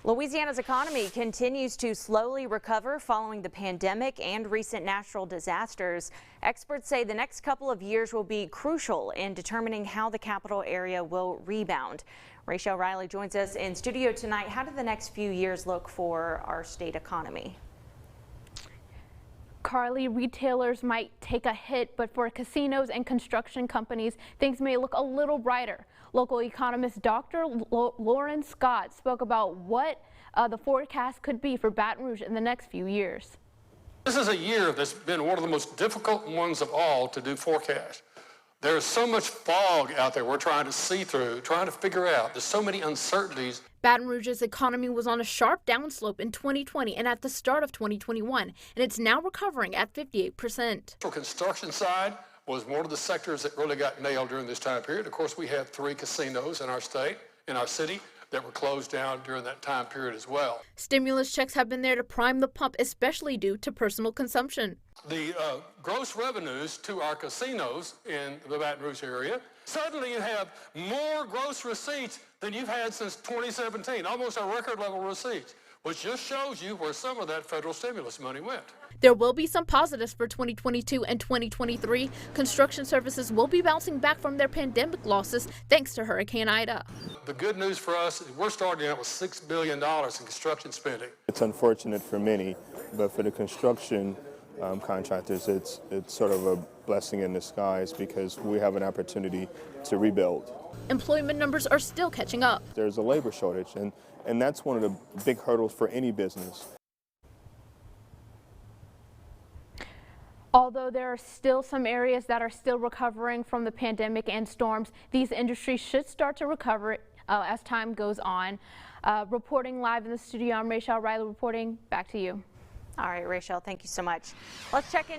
Louisiana's economy continues to slowly recover following the pandemic and recent natural disasters. Experts say the next couple of years will be crucial in determining how the capital area will rebound. Rachel Riley joins us in studio tonight. How do the next few years look for our state economy? Carly, retailers might take a hit, but for casinos and construction companies, things may look a little brighter. Local economist Dr. Lauren Scott spoke about what the forecast could be for Baton Rouge in the next few years. This is a year that's been one of the most difficult ones of all to do forecast. There's so much fog out there we're trying to see through, trying to figure out. There's so many uncertainties. Baton Rouge's economy was on a sharp downslope in 2020 and at the start of 2021, and it's now recovering at 58%. The construction side was one of the sectors that really got nailed during this time period. Of course, we had 3 casinos in our state, in our city, that were closed down during that time period as well. Stimulus checks have been there to prime the pump, especially due to personal consumption. The gross revenues to our casinos in the Baton Rouge area, suddenly you have more gross receipts than you've had since 2017, almost a record level receipts, which just shows you where some of that federal stimulus money went. There will be some positives for 2022 and 2023. Construction services will be bouncing back from their pandemic losses thanks to Hurricane Ida. The good news for us is we're starting out with $6 billion in construction spending. It's unfortunate for many, but for the construction contractors, it's sort of a blessing in disguise because we have an opportunity to rebuild. Employment numbers are still catching up. There's a labor shortage, and that's one of the big hurdles for any business. Although there are still some areas that are still recovering from the pandemic and storms, these industries should start to recover as time goes on. Reporting live in the studio, I'm Rachel Riley reporting. Back to you. All right, Rachel, thank you so much. Let's check in.